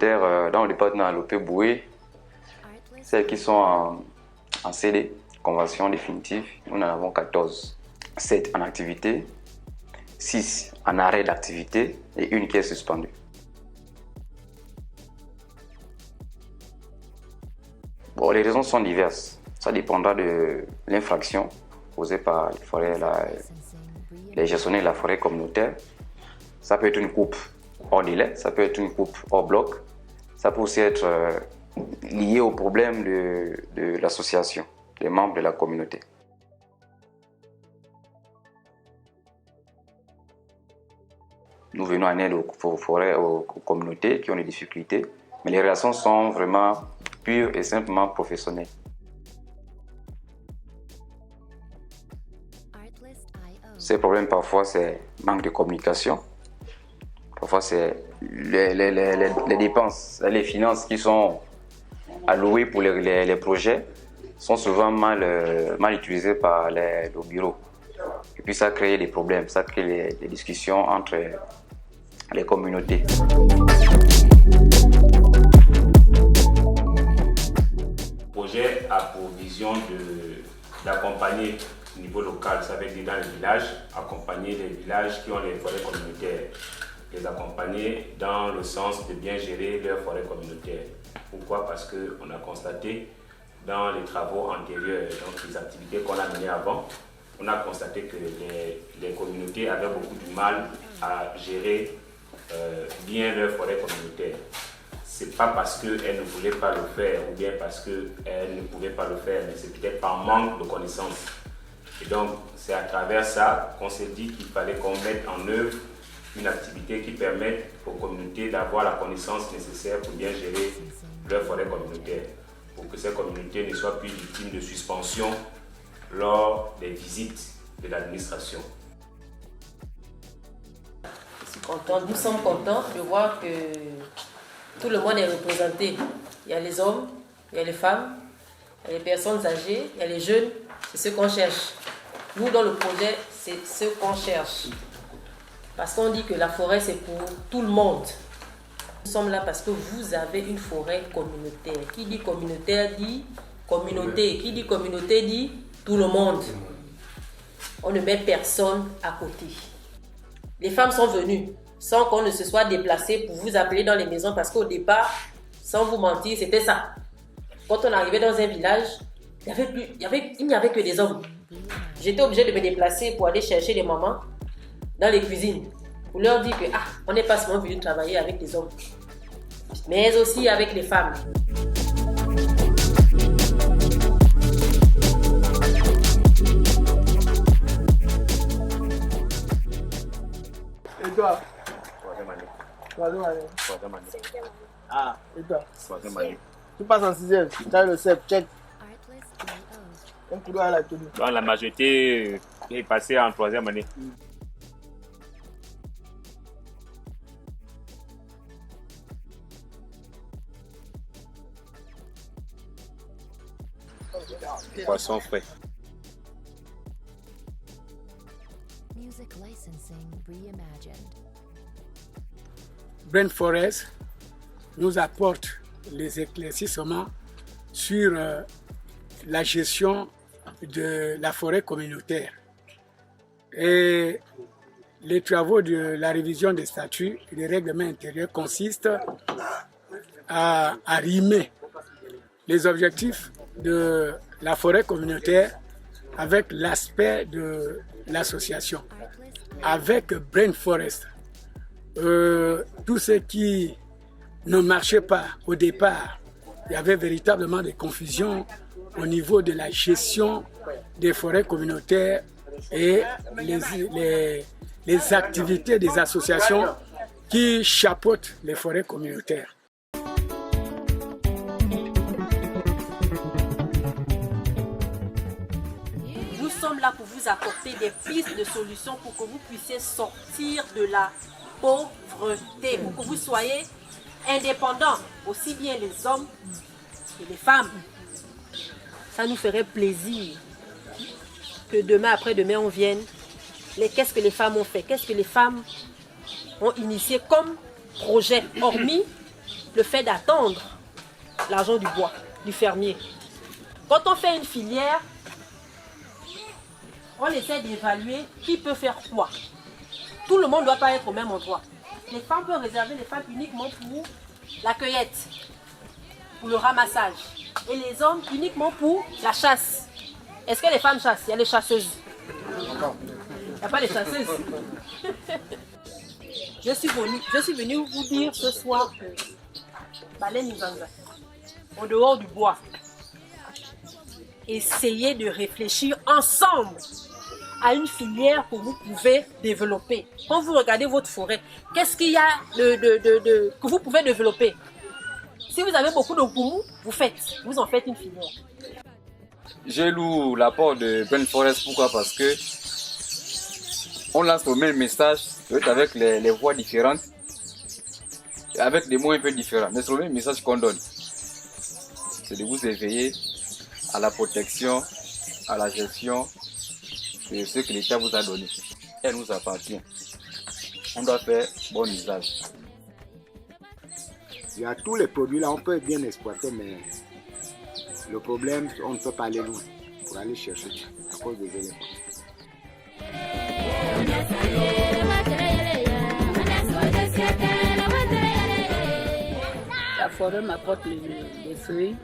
communautaires dans le département de Lopé-Boué, celles qui sont en CD, convention définitive, nous en avons 14. 7 en activité, 6 en arrêt d'activité et une qui est suspendue. Bon, les raisons sont diverses. Ça dépendra de l'infraction causée par les gestionnaires de la forêt communautaire. Ça peut être une coupe hors délai, ça peut être une coupe hors bloc. Ça peut aussi être lié au problème de l'association, des membres de la communauté. Nous venons en aide aux communautés qui ont des difficultés, mais les relations sont vraiment pures et simplement professionnelles. Ces problèmes, parfois, c'est manque de communication. Parfois, c'est les dépenses, les finances qui sont allouées pour les projets sont souvent mal utilisées par le bureau. Et puis, ça crée des problèmes, ça crée des discussions entre les communautés. Le projet a pour vision d'accompagner au niveau local, ça veut dire dans les villages, accompagner les villages qui ont les forêts communautaires, les accompagner dans le sens de bien gérer leurs forêts communautaires. Pourquoi? Parce qu'on a constaté dans les travaux antérieurs, donc les activités qu'on a menées avant, on a constaté que les communautés avaient beaucoup de mal à gérer bien leurs forêts communautaires. Ce n'est pas parce qu'elles ne voulaient pas le faire ou bien parce qu'elles ne pouvaient pas le faire, mais c'est peut-être par manque de connaissances. Et donc, c'est à travers ça qu'on s'est dit qu'il fallait qu'on mette en œuvre une activité qui permette aux communautés d'avoir la connaissance nécessaire pour bien gérer leurs forêts communautaires, pour que ces communautés ne soient plus victimes de suspension lors des visites de l'administration. Nous sommes contents de voir que tout le monde est représenté. Il y a les hommes, il y a les femmes, il y a les personnes âgées, il y a les jeunes, c'est ce qu'on cherche. Nous, dans le projet, c'est ce qu'on cherche. Parce qu'on dit que la forêt, c'est pour tout le monde. Nous sommes là parce que vous avez une forêt communautaire. Qui dit communautaire dit communauté. Qui dit communauté dit tout le monde. On ne met personne à côté. Les femmes sont venues sans qu'on ne se soit déplacé pour vous appeler dans les maisons parce qu'au départ, sans vous mentir, c'était ça. Quand on arrivait dans un village, il n'y avait que des hommes. J'étais obligée de me déplacer pour aller chercher les mamans dans les cuisines pour leur dire que on n'est pas seulement venu travailler avec les hommes, mais aussi avec les femmes. Et toi? Troisième année. Ah, et toi? Troisième année. Tu passes en 6e, tu as le CEP, check. Un coup à la tenue. Donc la majorité est passée en troisième année. Poisson frais. Brain Forest nous apporte les éclaircissements sur la gestion de la forêt communautaire. Et les travaux de la révision des statuts et des règlements intérieurs consistent à rimer les objectifs de la forêt communautaire avec l'aspect de l'association. Avec Brain Forest, tout ce qui ne marchait pas au départ, il y avait véritablement des confusions au niveau de la gestion des forêts communautaires et les activités des associations qui chapeautent les forêts communautaires. Nous sommes là pour vous apporter des pistes de solutions pour que vous puissiez sortir de la pauvreté, pour que vous soyez indépendants, aussi bien les hommes que les femmes. Ça nous ferait plaisir que demain, après-demain, on vienne. Qu'est-ce que les femmes ont fait? Qu'est-ce que les femmes ont initié comme projet, hormis le fait d'attendre l'argent du bois, du fermier. Quand on fait une filière, on essaie d'évaluer qui peut faire quoi. Tout le monde ne doit pas être au même endroit. Les femmes peuvent réserver les femmes uniquement pour la cueillette, pour le ramassage. Et les hommes uniquement pour la chasse. Est-ce que les femmes chassent? Il y a les chasseuses. Il n'y a pas les chasseuses. Je suis venue vous dire ce soir que Baleine Nzanza, en dehors du bois, essayez de réfléchir ensemble à une filière que vous pouvez développer. Quand vous regardez votre forêt, qu'est-ce qu'il y a que vous pouvez développer? Si vous avez beaucoup de goumou, vous en faites une filière. J'ai lu l'apport de Brain Forest, pourquoi? Parce que on lance le même message, peut-être avec les voix différentes, avec des mots un peu différents, mais c'est le même message qu'on donne. C'est de vous éveiller à la protection, à la gestion de ce que l'État vous a donné. Elle nous appartient. On doit faire bon usage. Il y a tous les produits là, on peut bien exploiter, mais le problème, on ne peut pas aller loin pour aller chercher à cause des éléments. La forêt m'apporte les feuilles,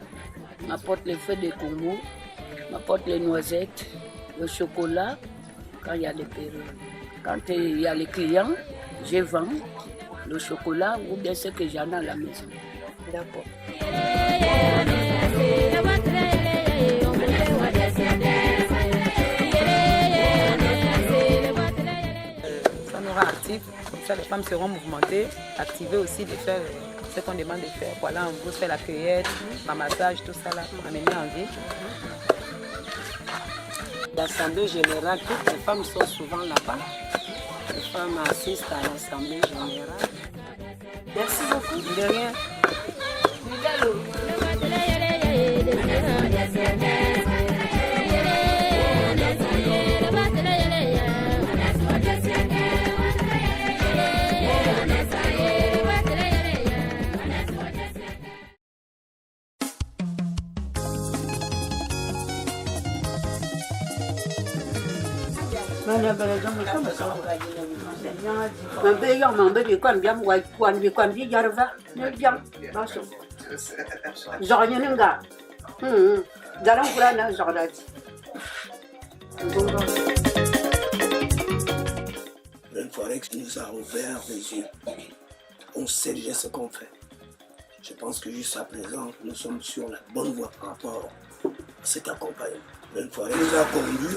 m'apporte les feuilles de Congo, m'apporte les noisettes, le chocolat, quand il y a des périodes. Quand il y a les clients, je vends le chocolat ou bien ce que j'en ai à la maison. D'accord. Ça nous rend actifs, comme ça les femmes seront mouvementées, activées aussi de faire ce qu'on demande de faire. Voilà, on vous fait la cueillette, le ramassage, tout ça là, amener en vie. L'Assemblée générale, toutes les femmes sont souvent là-bas. Les femmes assistent à l'Assemblée générale. Merci beaucoup. De rien. Brain Forex nous a ouvert les yeux. On sait déjà ce qu'on fait. Je pense que jusqu'à présent, nous sommes sur la bonne voie par rapport à cet accompagnement. Brain Forex nous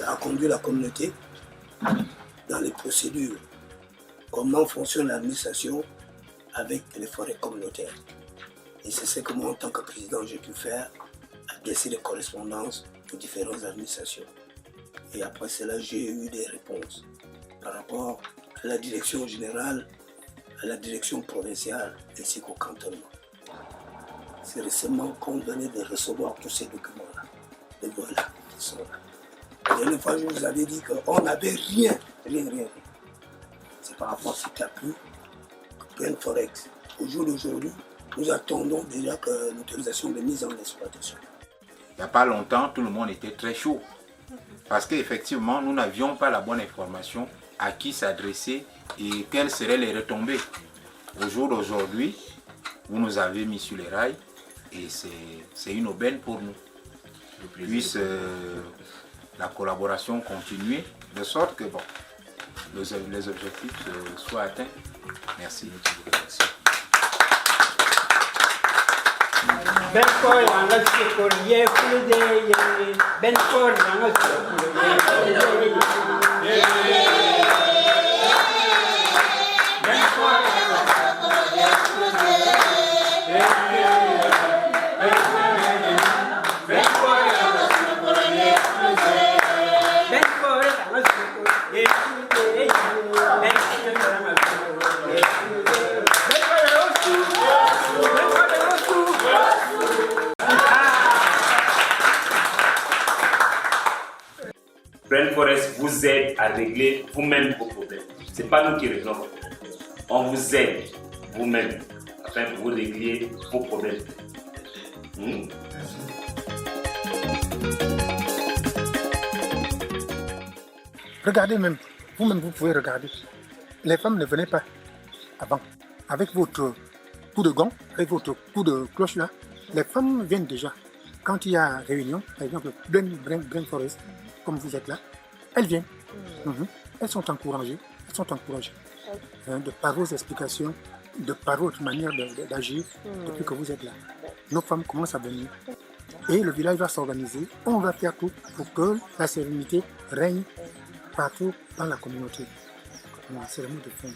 a conduit la communauté dans les procédures. Comment fonctionne l'administration avec les forêts communautaires. Et c'est ce que moi, en tant que président, j'ai pu faire, adresser des correspondances aux différentes administrations. Et après cela, j'ai eu des réponses par rapport à la direction générale, à la direction provinciale ainsi qu'au cantonnement. C'est récemment qu'on venait de recevoir tous ces documents-là. Et voilà, ils sont là. La dernière fois, je vous avais dit qu'on n'avait rien. C'est par rapport à cet appui que Brain Forex. Au jour d'aujourd'hui, nous attendons déjà que l'autorisation de mise en exploitation. Il n'y a pas longtemps, tout le monde était très chaud. Parce qu'effectivement, nous n'avions pas la bonne information à qui s'adresser et quelles seraient les retombées. Au jour d'aujourd'hui, vous nous avez mis sur les rails et c'est une aubaine pour nous. Puisse la collaboration continuer de sorte que bon, les objectifs soient atteints. Merci. Brain Forest vous aide à régler vous-même vos problèmes. Ce n'est pas nous qui réglons vos problèmes. On vous aide vous-même à afin que vous régliez vos problèmes. Regardez même, vous-même vous pouvez regarder. Les femmes ne venaient pas avant. Avec votre coup de gong, avec votre coup de cloche là, les femmes viennent déjà. Quand il y a réunion, par exemple, Brain Forest, comme vous êtes là, elles viennent. Elles sont encouragées. Par vos explications, par votre manière d'agir, depuis que vous êtes là. Nos femmes commencent à venir. Et le village va s'organiser. On va faire tout pour que la sérénité règne partout dans la communauté. C'est le mot de fin.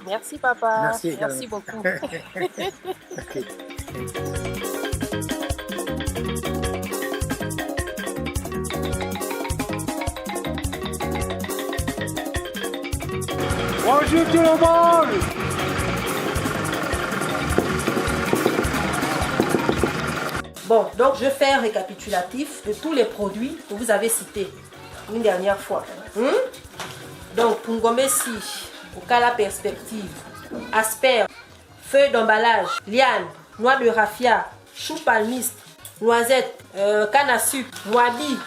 Merci papa. Merci beaucoup. Okay. Bonjour tout le monde. Bon, donc je fais un récapitulatif de tous les produits que vous avez cités une dernière fois. Donc, Pungomesi, Okala Perspective, Asper, feuille d'emballage, liane, noix de raffia, chou palmiste, noisette, canne à sucre, noidi,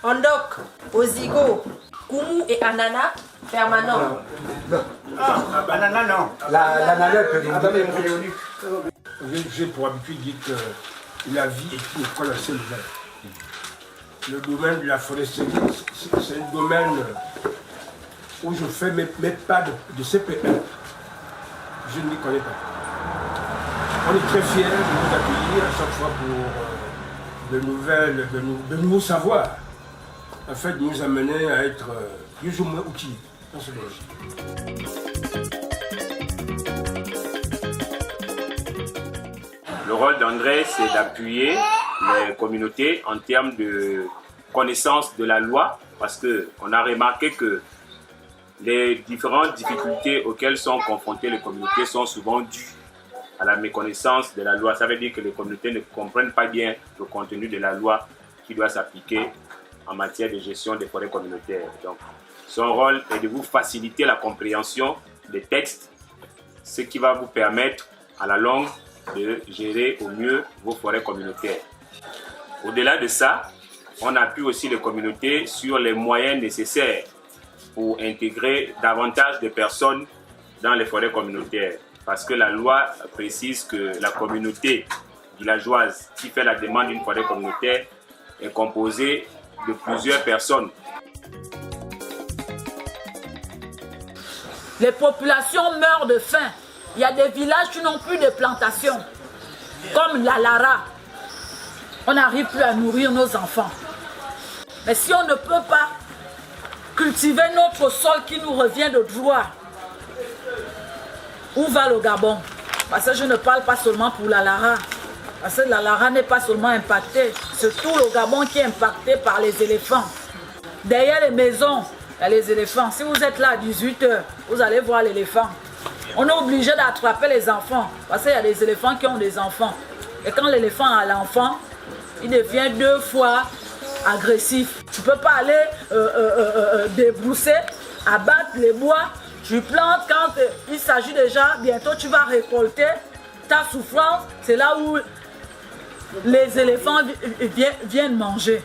ondok, ozigo, koumou et ananas permanent. Banana non. L'ananas J'ai pour habitude de dire que la vie est une école assez nouvelle. Le domaine de la foresterie, c'est un domaine où je fais mes pas de CP1. Je ne m'y connais pas. On est très fiers de vous accueillir à chaque fois pour de nouveaux savoirs, afin de nous amener à être plus ou moins outillés dans ce domaine. Le rôle d'André, c'est d'appuyer les communautés en termes de connaissance de la loi, parce qu'on a remarqué que les différentes difficultés auxquelles sont confrontées les communautés sont souvent dues à la méconnaissance de la loi. Ça veut dire que les communautés ne comprennent pas bien le contenu de la loi qui doit s'appliquer en matière de gestion des forêts communautaires. Donc, son rôle est de vous faciliter la compréhension des textes, ce qui va vous permettre à la longue de gérer au mieux vos forêts communautaires. Au-delà de ça, on appuie aussi les communautés sur les moyens nécessaires pour intégrer davantage de personnes dans les forêts communautaires. Parce que la loi précise que la communauté villageoise qui fait la demande d'une forêt communautaire est composée de plusieurs personnes. Les populations meurent de faim. Il y a des villages qui n'ont plus de plantations, comme la Lara. On n'arrive plus à nourrir nos enfants. Mais si on ne peut pas cultiver notre sol qui nous revient de droit, où va le Gabon? Parce que je ne parle pas seulement pour la Lara. Parce que la Lara n'est pas seulement impactée, c'est tout le Gabon qui est impacté par les éléphants. Derrière les maisons, il y a les éléphants. Si vous êtes là à 18h, vous allez voir l'éléphant. On est obligé d'attraper les enfants parce qu'il y a des éléphants qui ont des enfants. Et quand l'éléphant a l'enfant, il devient 2 fois agressif. Tu ne peux pas aller débrousser, abattre les bois. Tu plantes quand il s'agit déjà, bientôt tu vas récolter ta souffrance. C'est là où les éléphants viennent manger.